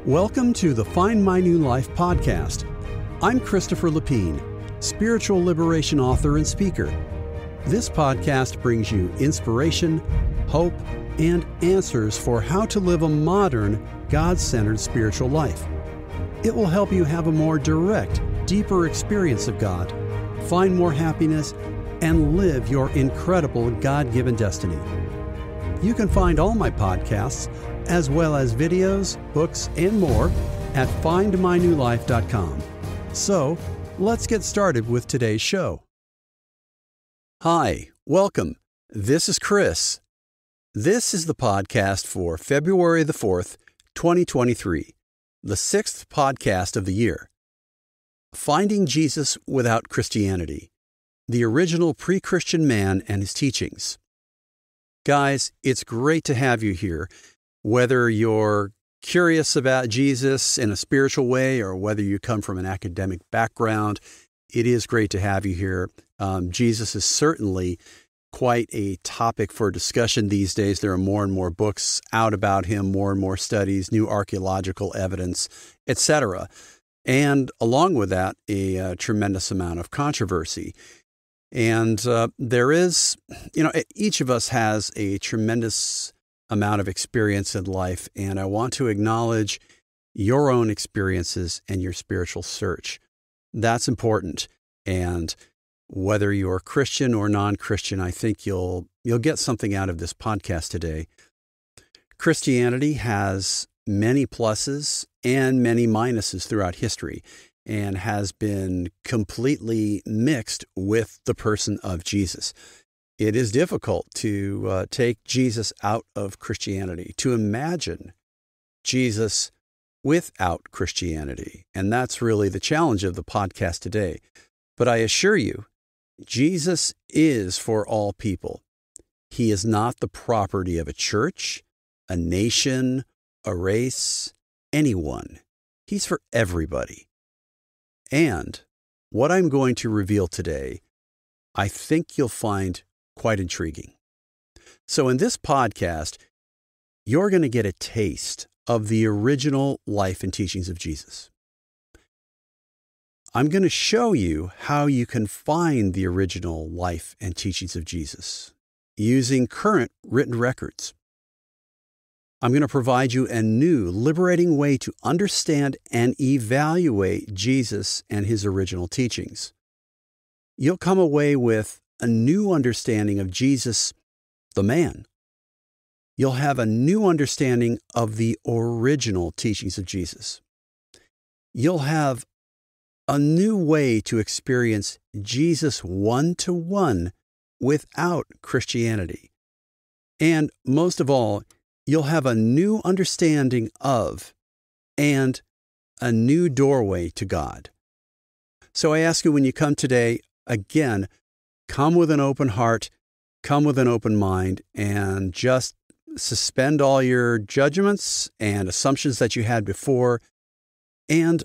Welcome to the Find My New Life podcast. I'm Christopher Lapine, spiritual liberation author and speaker. This podcast brings you inspiration, hope, and answers for how to live a modern, God-centered spiritual life. It will help you have a more direct, deeper experience of God, find more happiness, and live your incredible God-given destiny. You can find all my podcasts, as well as videos, books, and more at findmynewlife.com. So, let's get started with today's show. Hi, welcome. This is Chris. This is the podcast for February the 4th, 2023, the 6th podcast of the year. Finding Jesus Without Christianity, the original pre-Christian man and his teachings. Guys, it's great to have you here. Whether you're curious about Jesus in a spiritual way or whether you come from an academic background, it is great to have you here. Jesus is certainly quite a topic for discussion these days. There are more and more books out about him, more and more studies, new archaeological evidence, etc. And along with that, a tremendous amount of controversy. And there is, each of us has a tremendous amount of experience in life, and I want to acknowledge your own experiences and your spiritual search. That's important. And whether you're Christian or non-Christian, I think you'll get something out of this podcast today. Christianity has many pluses and many minuses throughout history, and has been completely mixed with the person of Jesus. It is difficult to take Jesus out of Christianity, to imagine Jesus without Christianity. And that's really the challenge of the podcast today. But I assure you, Jesus is for all people. He is not the property of a church, a nation, a race, anyone. He's for everybody. And what I'm going to reveal today, I think you'll find quite intriguing. So in this podcast, you're going to get a taste of the original life and teachings of Jesus. I'm going to show you how you can find the original life and teachings of Jesus using current written records. I'm going to provide you a new, liberating way to understand and evaluate Jesus and his original teachings. You'll come away with a new understanding of Jesus, the man. You'll have a new understanding of the original teachings of Jesus. You'll have a new way to experience Jesus one-to-one without Christianity. And most of all, you'll have a new understanding of and a new doorway to God. So I ask you, when you come today, again, come with an open heart, come with an open mind, and just suspend all your judgments and assumptions that you had before, and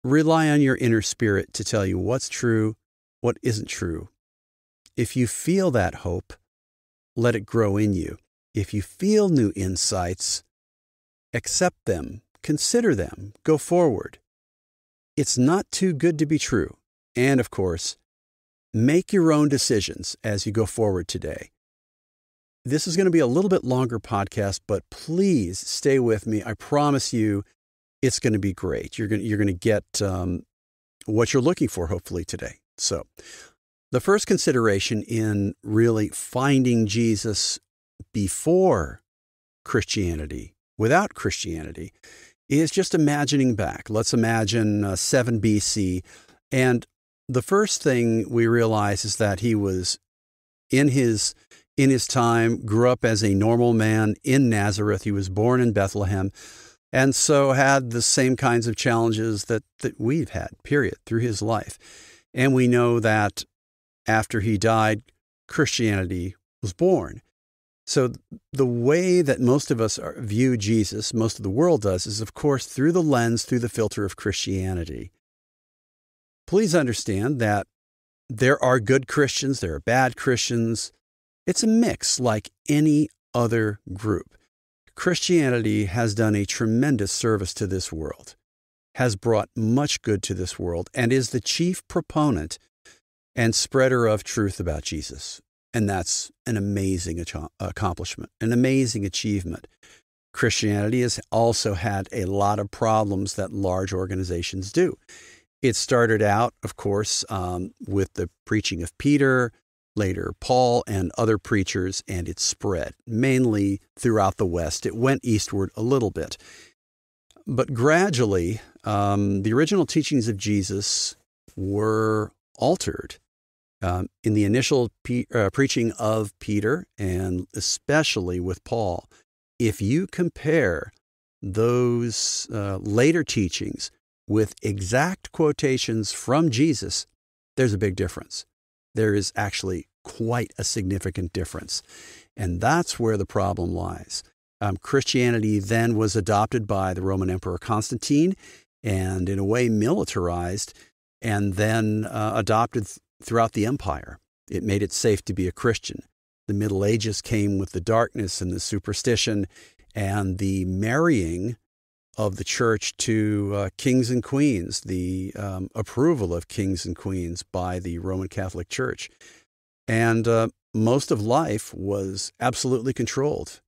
rely on your inner spirit to tell you what's true, what isn't true. If you feel that hope, let it grow in you. If you feel new insights, accept them, consider them, go forward. It's not too good to be true. And of course, make your own decisions as you go forward today. This is going to be a little bit longer podcast, but please stay with me. I promise you it's going to be great. You're going to get what you're looking for, hopefully, today. So the first consideration in really finding Jesus before Christianity, without Christianity, is just imagining back. Let's imagine 7 BC. And the first thing we realize is that he was in his time, grew up as a normal man in Nazareth. He was born in Bethlehem, and so had the same kinds of challenges that we've had, period, through his life. And we know that after he died, Christianity was born. So the way that most of us view Jesus, most of the world does, is, of course, through the lens, through the filter of Christianity. Please understand that there are good Christians, there are bad Christians. It's a mix like any other group. Christianity has done a tremendous service to this world, has brought much good to this world, and is the chief proponent and spreader of truth about Jesus. And that's an amazing accomplishment, an amazing achievement. Christianity has also had a lot of problems that large organizations do. It started out, of course, with the preaching of Peter, later Paul and other preachers, and it spread mainly throughout the West. It went eastward a little bit. But gradually, the original teachings of Jesus were altered. In the initial preaching of Peter, and especially with Paul, if you compare those later teachings with exact quotations from Jesus, there's a big difference. There is actually quite a significant difference. And that's where the problem lies. Christianity then was adopted by the Roman Emperor Constantine and in a way militarized and then adopted throughout the empire. It made it safe to be a Christian. The Middle Ages came with the darkness and the superstition and the marrying of the church to kings and queens, the approval of kings and queens by the Roman Catholic Church. And most of life was absolutely controlled,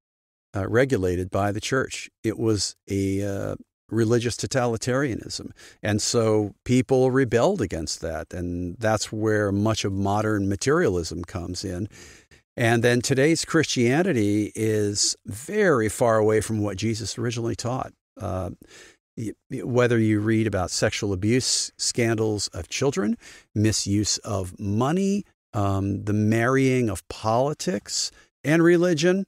regulated by the church. It was a religious totalitarianism. And so people rebelled against that. And that's where much of modern materialism comes in. And then today's Christianity is very far away from what Jesus originally taught. Whether you read about sexual abuse scandals of children, misuse of money, the marrying of politics and religion,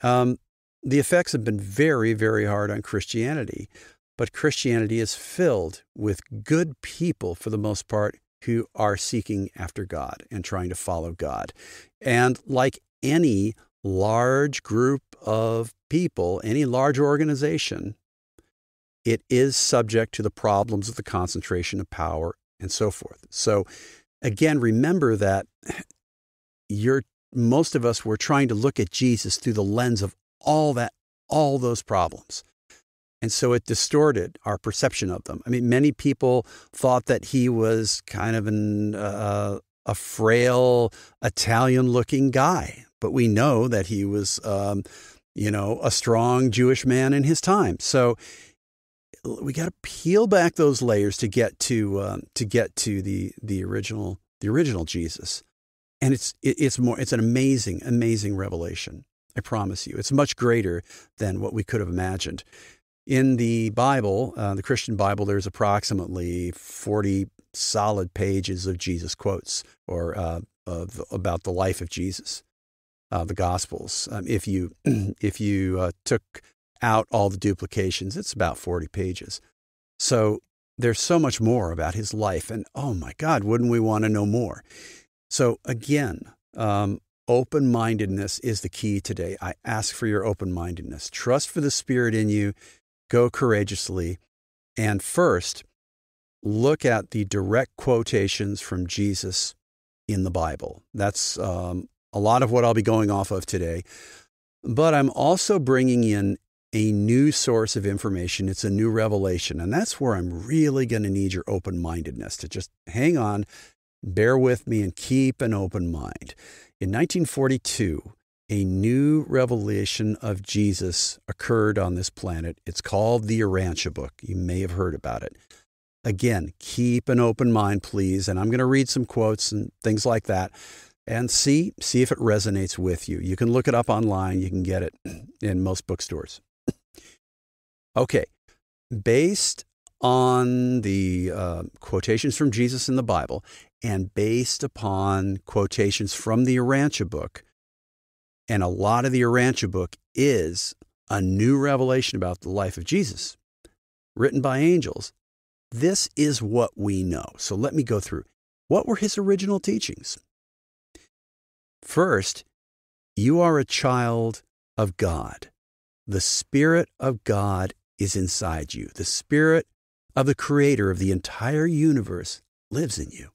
the effects have been very, very hard on Christianity. But Christianity is filled with good people, for the most part, who are seeking after God and trying to follow God. And like any large group of people, any large organization, it is subject to the problems of the concentration of power and so forth. So again, remember that most of us were trying to look at Jesus through the lens of all those problems. And so it distorted our perception of them. I mean, many people thought that he was kind of a frail Italian-looking guy, but we know that he was, a strong Jewish man in his time. So we got to peel back those layers to get to the original Jesus, and it's an amazing revelation. I promise you, it's much greater than what we could have imagined. In the Bible, the Christian Bible, there's approximately 40 solid pages of Jesus quotes or about the life of Jesus, the Gospels. If you took out all the duplications, it's about 40 pages. So there's so much more about his life, and oh my God, wouldn't we want to know more? So again, open-mindedness is the key today. I ask for your open-mindedness. Trust for the Spirit in you. Go courageously. And first, look at the direct quotations from Jesus in the Bible. That's a lot of what I'll be going off of today. But I'm also bringing in a new source of information. It's a new revelation. And that's where I'm really going to need your open-mindedness to just hang on, bear with me, and keep an open mind. In 1942, a new revelation of Jesus occurred on this planet. It's called the Urantia book. You may have heard about it. Again, keep an open mind, please. And I'm going to read some quotes and things like that and see if it resonates with you. You can look it up online. You can get it in most bookstores. Okay. Based on the quotations from Jesus in the Bible and based upon quotations from the Urantia book, and a lot of the Urantia book is a new revelation about the life of Jesus, written by angels. This is what we know. So let me go through. What were his original teachings? First, you are a child of God. The Spirit of God is inside you. The Spirit of the Creator of the entire universe lives in you.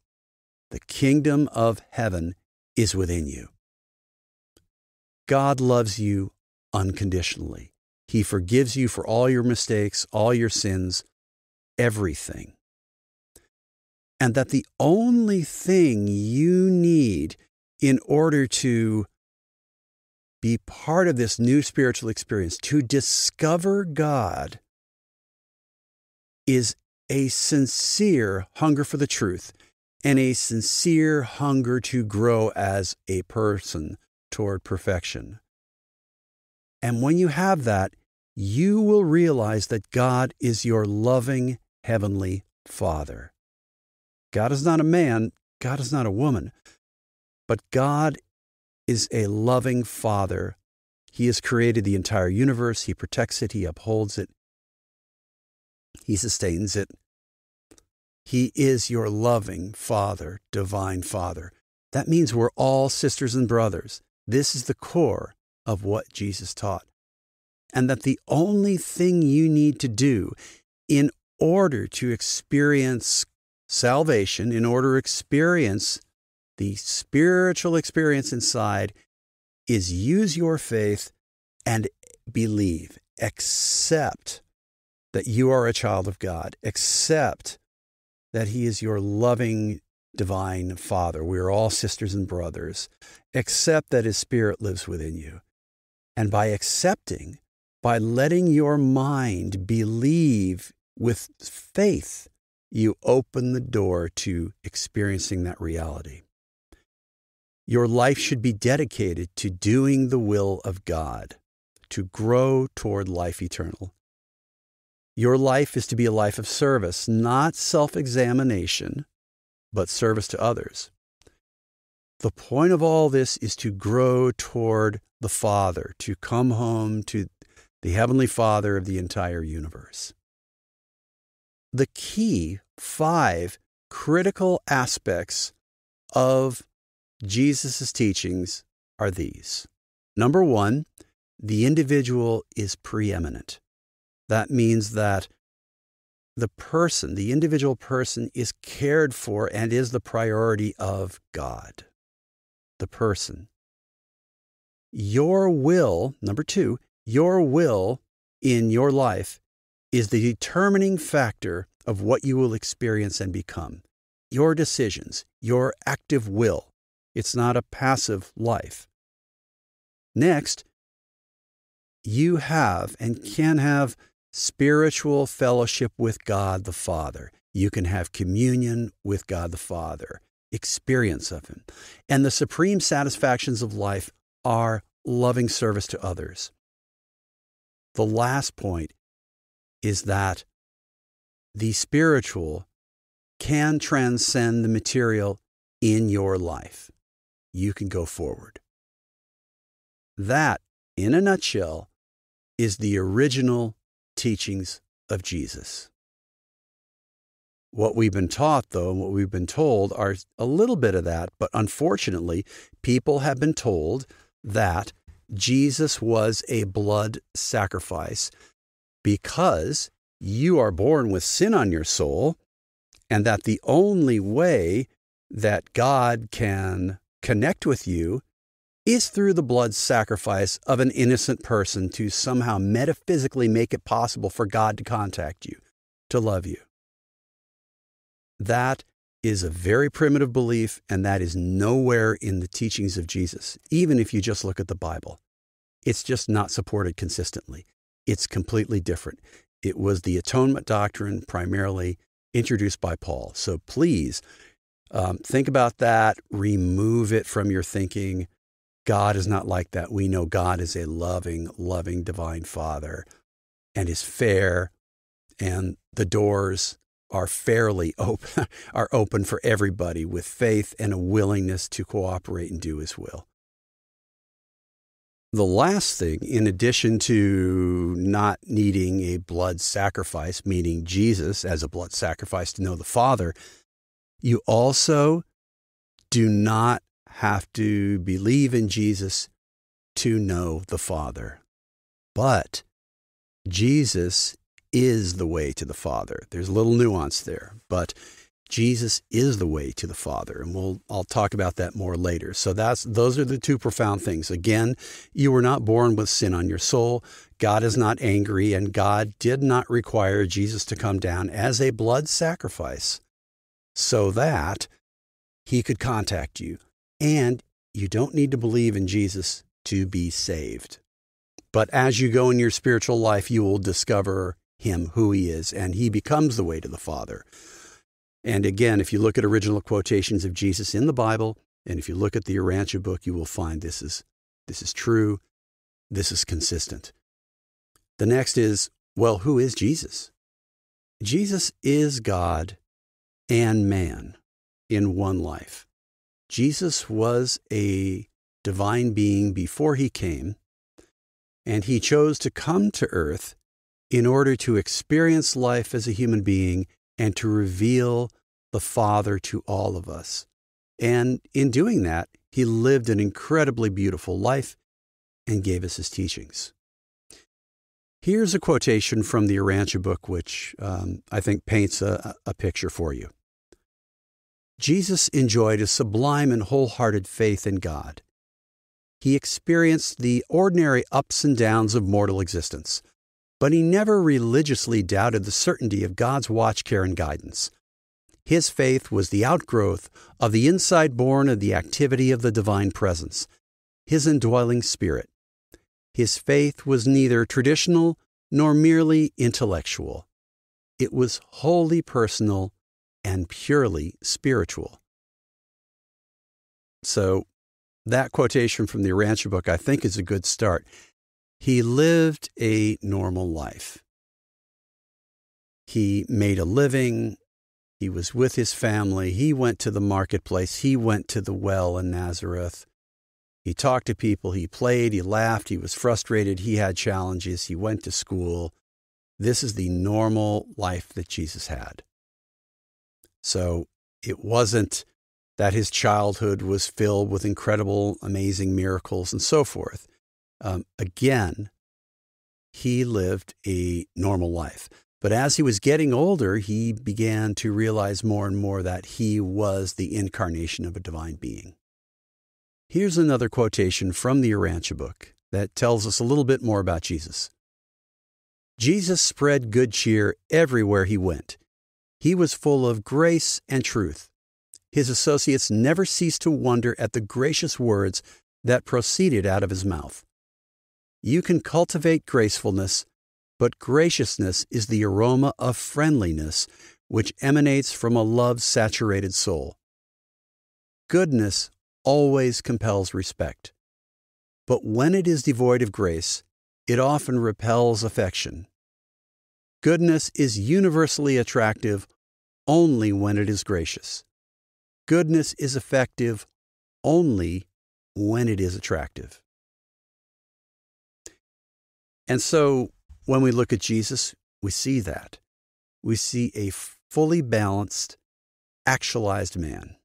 The kingdom of heaven is within you. God loves you unconditionally. He forgives you for all your mistakes, all your sins, everything. And that the only thing you need in order to be part of this new spiritual experience, to discover God, is a sincere hunger for the truth and a sincere hunger to grow as a person toward perfection. And when you have that, you will realize that God is your loving Heavenly Father. God is not a man, God is not a woman, but God is a loving Father. He has created the entire universe. He protects it. He upholds it. He sustains it. He is your loving Father, divine Father. That means we're all sisters and brothers. This is the core of what Jesus taught. And that the only thing you need to do in order to experience salvation, in order to experience the spiritual experience inside, is use your faith and believe. Accept that you are a child of God. Accept that He is your loving, divine Father. We are all sisters and brothers. Accept that His Spirit lives within you. And by accepting, by letting your mind believe with faith, you open the door to experiencing that reality. Your life should be dedicated to doing the will of God, to grow toward life eternal. Your life is to be a life of service, not self-examination, but service to others. The point of all this is to grow toward the Father, to come home to the Heavenly Father of the entire universe. The key 5 critical aspects of Jesus' teachings are these. Number 1, the individual is preeminent. That means that the individual person is cared for and is the priority of God. The person. Your will, number 2, your will in your life is the determining factor of what you will experience and become. Your decisions, your active will. It's not a passive life. Next, you have and can have spiritual fellowship with God the Father. You can have communion with God the Father, experience of Him. And the supreme satisfactions of life are loving service to others. The last point is that the spiritual can transcend the material in your life. You can go forward. That, in a nutshell, is the original teachings of Jesus. What we've been taught, though, and what we've been told are a little bit of that, but unfortunately, people have been told that Jesus was a blood sacrifice because you are born with sin on your soul, and that the only way that God can connect with you is through the blood sacrifice of an innocent person to somehow metaphysically make it possible for God to contact you, to love you. That is a very primitive belief, and that is nowhere in the teachings of Jesus, even if you just look at the Bible. It's just not supported consistently. It's completely different. It was the atonement doctrine primarily introduced by Paul. So please think about that. Remove it from your thinking. God is not like that. We know God is a loving, loving divine Father and is fair, and the doors are fairly open, are open for everybody with faith and a willingness to cooperate and do His will. The last thing, in addition to not needing a blood sacrifice, meaning Jesus as a blood sacrifice to know the Father, you also do not have to believe in Jesus to know the Father. But Jesus is the way to the Father. There's a little nuance there, but Jesus is the way to the Father, and I'll talk about that more later. So those are the two profound things. Again, you were not born with sin on your soul. God is not angry, and God did not require Jesus to come down as a blood sacrifice so that he could contact you. And you don't need to believe in Jesus to be saved. But as you go in your spiritual life, you will discover him, who he is, and he becomes the way to the Father. And again, if you look at original quotations of Jesus in the Bible, and if you look at the Urantia book, you will find this is true, this is consistent. The next is, well, who is Jesus? Jesus is God and man in one life. Jesus was a divine being before he came, and he chose to come to earth in order to experience life as a human being and to reveal the Father to all of us. And in doing that, he lived an incredibly beautiful life and gave us his teachings. Here's a quotation from the Urantia book, which I think paints a picture for you. Jesus enjoyed a sublime and wholehearted faith in God. He experienced the ordinary ups and downs of mortal existence, but he never religiously doubted the certainty of God's watch, care, and guidance. His faith was the outgrowth of the inside born of the activity of the divine presence, his indwelling spirit. His faith was neither traditional nor merely intellectual. It was wholly personal and purely spiritual. So that quotation from the Urantia book, I think, is a good start. He lived a normal life. He made a living. He was with his family. He went to the marketplace. He went to the well in Nazareth. He talked to people. He played. He laughed. He was frustrated. He had challenges. He went to school. This is the normal life that Jesus had. So it wasn't that his childhood was filled with incredible, amazing miracles and so forth. Again, he lived a normal life. But as he was getting older, he began to realize more and more that he was the incarnation of a divine being. Here's another quotation from the Urantia book that tells us a little bit more about Jesus. Jesus spread good cheer everywhere he went. He was full of grace and truth. His associates never ceased to wonder at the gracious words that proceeded out of his mouth. You can cultivate gracefulness, but graciousness is the aroma of friendliness which emanates from a love-saturated soul. Goodness always compels respect, but when it is devoid of grace, it often repels affection. Goodness is universally attractive only when it is gracious. Goodness is effective only when it is attractive. And so when we look at Jesus, we see that. We see a fully balanced, actualized man.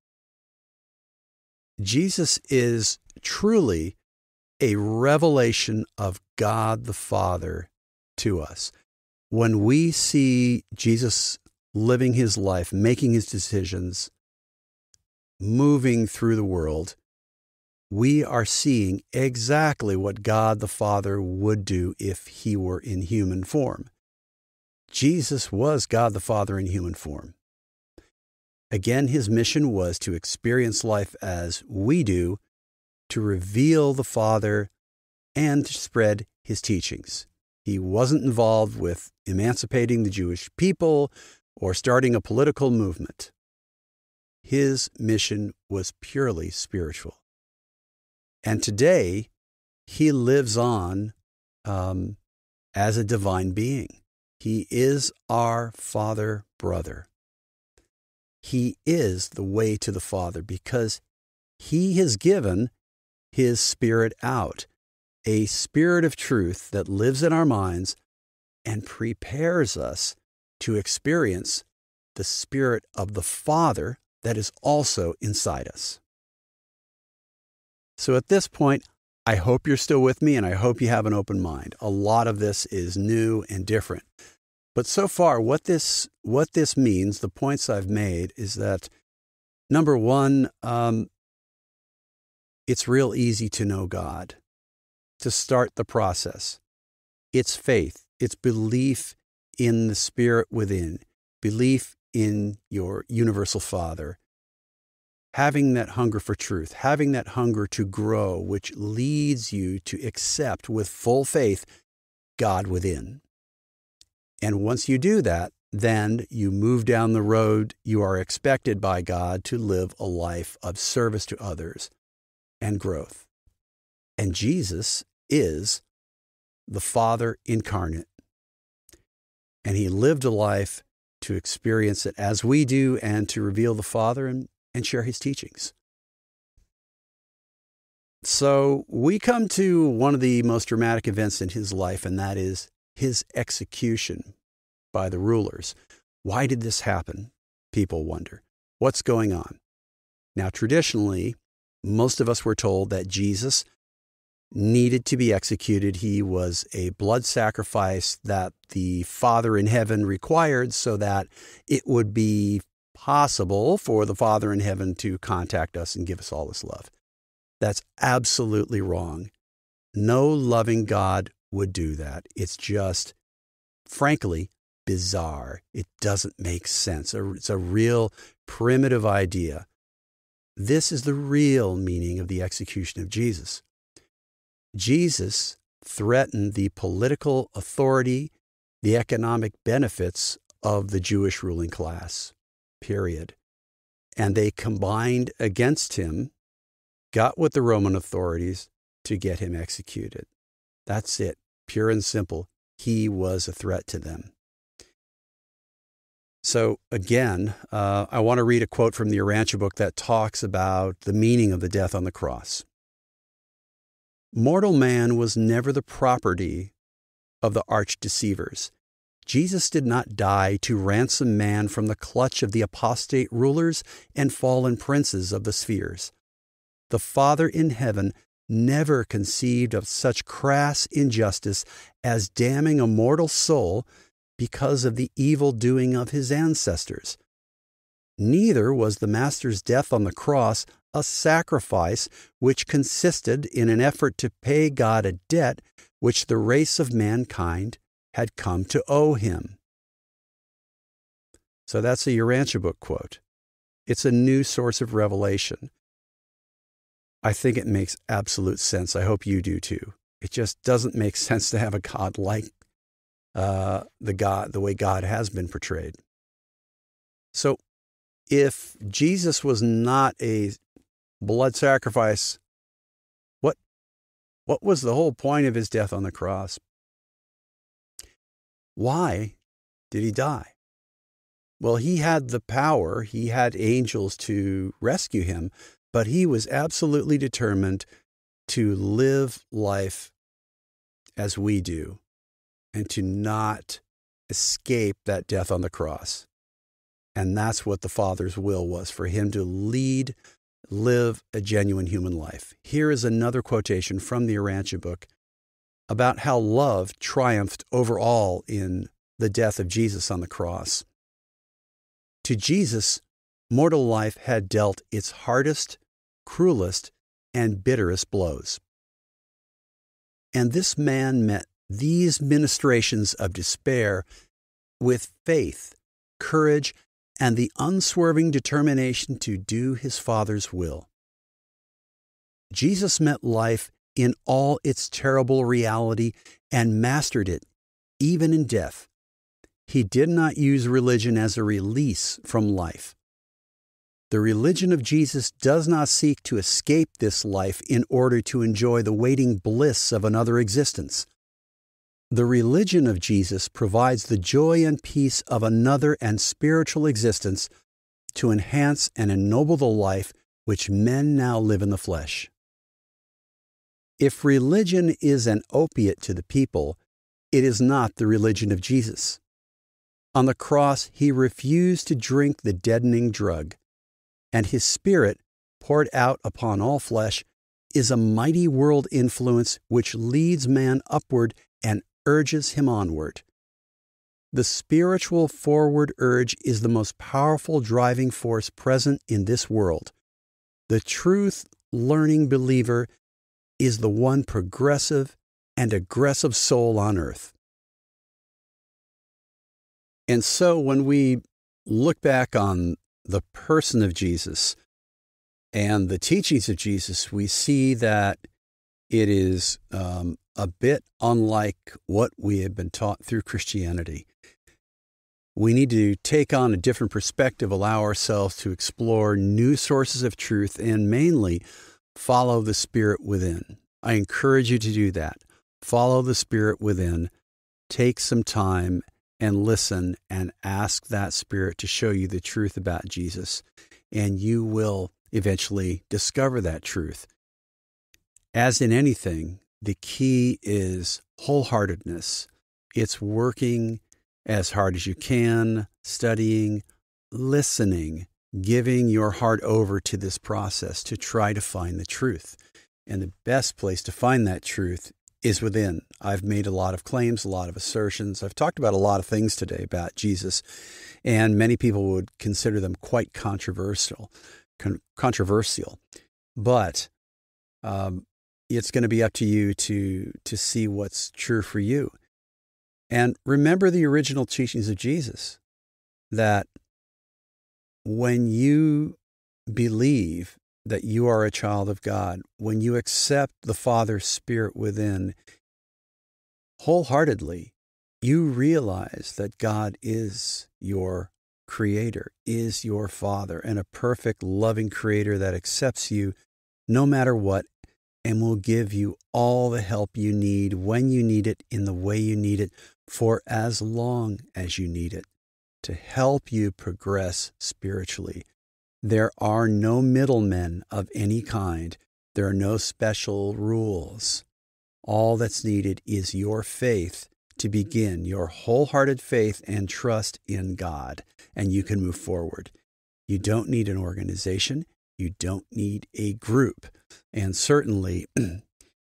Jesus is truly a revelation of God the Father to us. When we see Jesus living his life, making his decisions, moving through the world, we are seeing exactly what God the Father would do if he were in human form. Jesus was God the Father in human form. Again, his mission was to experience life as we do, to reveal the Father, and to spread his teachings. He wasn't involved with emancipating the Jewish people or starting a political movement. His mission was purely spiritual. And today, he lives on as a divine being. He is our Father brother. He is the way to the Father because he has given his Spirit out, a Spirit of truth that lives in our minds and prepares us to experience the Spirit of the Father that is also inside us. So at this point, I hope you're still with me and I hope you have an open mind. A lot of this is new and different. But so far, what this means, the points I've made, is that, number one, it's real easy to know God, to start the process. It's faith. It's belief in the Spirit within, belief in your universal Father, having that hunger for truth, having that hunger to grow, which leads you to accept with full faith God within. And once you do that, then you move down the road you are expected by God to live a life of service to others and growth. And Jesus is the Father incarnate. And he lived a life to experience it as we do and to reveal the Father and share his teachings. So we come to one of the most dramatic events in his life, and that is his execution by the rulers. Why did this happen? People wonder. What's going on? Now, traditionally, most of us were told that Jesus needed to be executed. He was a blood sacrifice that the Father in heaven required so that it would be possible for the Father in heaven to contact us and give us all his love. That's absolutely wrong. No loving God would do that. It's just, frankly, bizarre. It doesn't make sense. It's a real primitive idea. This is the real meaning of the execution of Jesus. Jesus threatened the political authority, the economic benefits of the Jewish ruling class, period. And they combined against him, got with the Roman authorities to get him executed. That's it, pure and simple. He was a threat to them. So again, I want to read a quote from the Urantia book that talks about the meaning of the death on the cross. Mortal man was never the property of the arch-deceivers. Jesus did not die to ransom man from the clutch of the apostate rulers and fallen princes of the spheres. The Father in heaven never conceived of such crass injustice as damning a mortal soul because of the evil doing of his ancestors. Neither was the Master's death on the cross a sacrifice which consisted in an effort to pay God a debt which the race of mankind had come to owe him. So that's a Urantia book quote. It's a new source of revelation. I think it makes absolute sense. I hope you do too. It just doesn't make sense to have a God like the way God has been portrayed. So if Jesus was not a blood sacrifice, what was the whole point of his death on the cross? Why did he die? Well, he had the power, he had angels to rescue him, but he was absolutely determined to live life as we do and to not escape that death on the cross. And that's what the Father's will was, for him to live a genuine human life. Here is another quotation from the Urantia book about how love triumphed over all in the death of Jesus on the cross. To Jesus, mortal life had dealt its hardest, cruelest, and bitterest blows. And this man met these ministrations of despair with faith, courage, and the unswerving determination to do his Father's will. Jesus met life in all its terrible reality and mastered it, even in death. He did not use religion as a release from life. The religion of Jesus does not seek to escape this life in order to enjoy the waiting bliss of another existence. The religion of Jesus provides the joy and peace of another and spiritual existence to enhance and ennoble the life which men now live in the flesh. If religion is an opiate to the people, it is not the religion of Jesus. On the cross, he refused to drink the deadening drug, and his Spirit, poured out upon all flesh, is a mighty world influence which leads man upward and urges him onward. The spiritual forward urge is the most powerful driving force present in this world. The truth-learning believer is the one progressive and aggressive soul on earth. And so when we look back on the person of Jesus and the teachings of Jesus, we see that it is a bit unlike what we have been taught through Christianity. We need to take on a different perspective, allow ourselves to explore new sources of truth, and mainly follow the Spirit within. I encourage you to do that. Follow the Spirit within. Take some time and listen and ask that Spirit to show you the truth about Jesus, and you will eventually discover that truth. As in anything, the key is wholeheartedness. It's working as hard as you can, studying, listening, giving your heart over to this process to try to find the truth. And the best place to find that truth is within. I've made a lot of claims, a lot of assertions. I've talked about a lot of things today about Jesus, and many people would consider them quite controversial. But it's going to be up to you to see what's true for you. And remember the original teachings of Jesus, that when you believe that you are a child of God, when you accept the Father's Spirit within wholeheartedly, you realize that God is your Creator, is your Father, and a perfect, loving Creator that accepts you no matter what, and will give you all the help you need when you need it, in the way you need it, for as long as you need it, to help you progress spiritually. There are no middlemen of any kind. There are no special rules. All that's needed is your faith to begin, your wholehearted faith and trust in God, and you can move forward. You don't need an organization. You don't need a group. And certainly,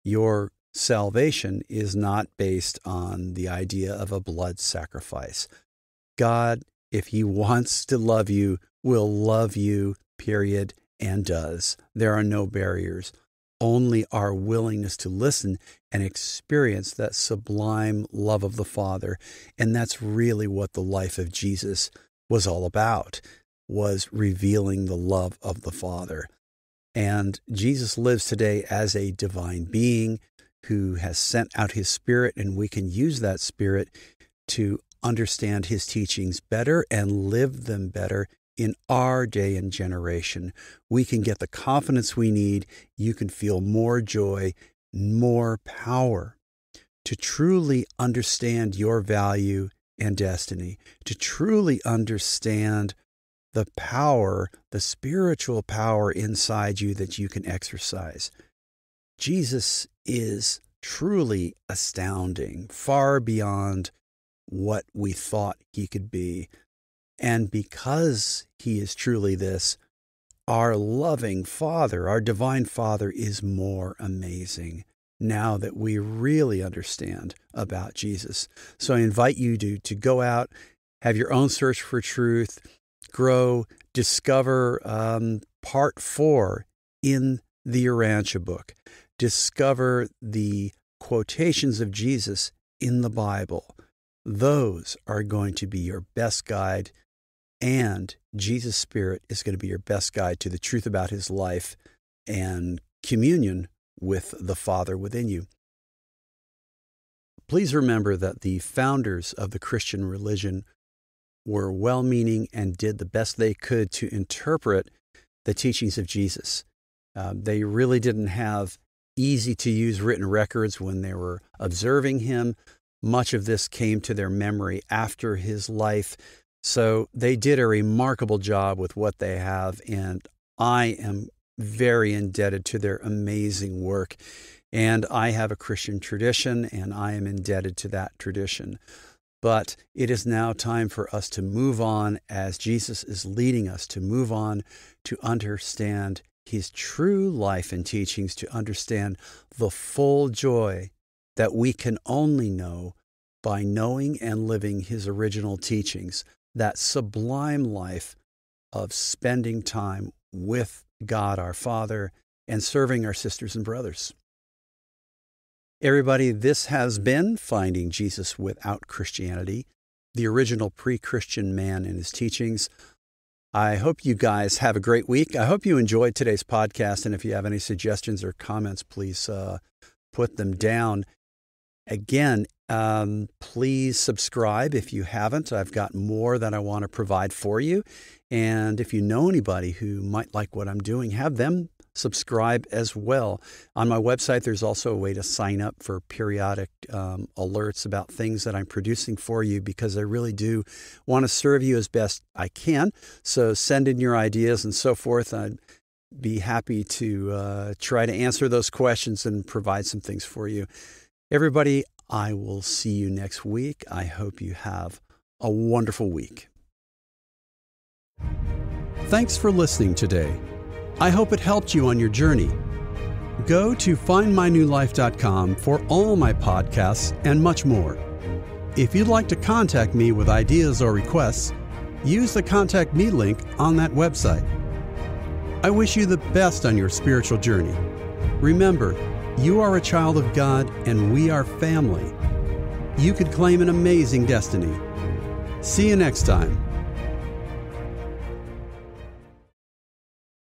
your salvation is not based on the idea of a blood sacrifice. God, if He wants to love you, will love you, period, and does. There are no barriers, only our willingness to listen and experience that sublime love of the Father. And that's really what the life of Jesus was all about, was revealing the love of the Father. And Jesus lives today as a divine being who has sent out His Spirit, and we can use that Spirit to understand His teachings better and live them better in our day and generation. We can get the confidence we need. You can feel more joy, more power to truly understand your value and destiny, to truly understand the power, the spiritual power inside you that you can exercise. Jesus is truly astounding, far beyond what we thought He could be. And because He is truly this, our loving Father, our divine Father, is more amazing now that we really understand about Jesus. So I invite you to go out, have your own search for truth, grow, discover part 4 in the Urantia book. Discover the quotations of Jesus in the Bible. Those are going to be your best guide, and Jesus' Spirit is going to be your best guide to the truth about His life and communion with the Father within you. Please remember that the founders of the Christian religion were well-meaning and did the best they could to interpret the teachings of Jesus. They really didn't have easy-to-use written records when they were observing Him. Much of this came to their memory after His life. So they did a remarkable job with what they have, and I am very indebted to their amazing work. And I have a Christian tradition, and I am indebted to that tradition. But it is now time for us to move on, as Jesus is leading us to move on, to understand His true life and teachings, to understand the full joy that we can only know by knowing and living His original teachings, that sublime life of spending time with God our Father and serving our sisters and brothers. Everybody, this has been Finding Jesus Without Christianity, the original pre-Christian man and his teachings. I hope you guys have a great week. I hope you enjoyed today's podcast, and if you have any suggestions or comments, please put them down. Again, please subscribe if you haven't. I've got more that I want to provide for you. And if you know anybody who might like what I'm doing, have them subscribe as well. On my website, there's also a way to sign up for periodic alerts about things that I'm producing for you, because I really do want to serve you as best I can. So send in your ideas and so forth. I'd be happy to try to answer those questions and provide some things for you. Everybody, I will see you next week. I hope you have a wonderful week. Thanks for listening today. I hope it helped you on your journey. Go to findmynewlife.com for all my podcasts and much more. If you'd like to contact me with ideas or requests, use the Contact Me link on that website. I wish you the best on your spiritual journey. Remember, you are a child of God and we are family. You could claim an amazing destiny. See you next time.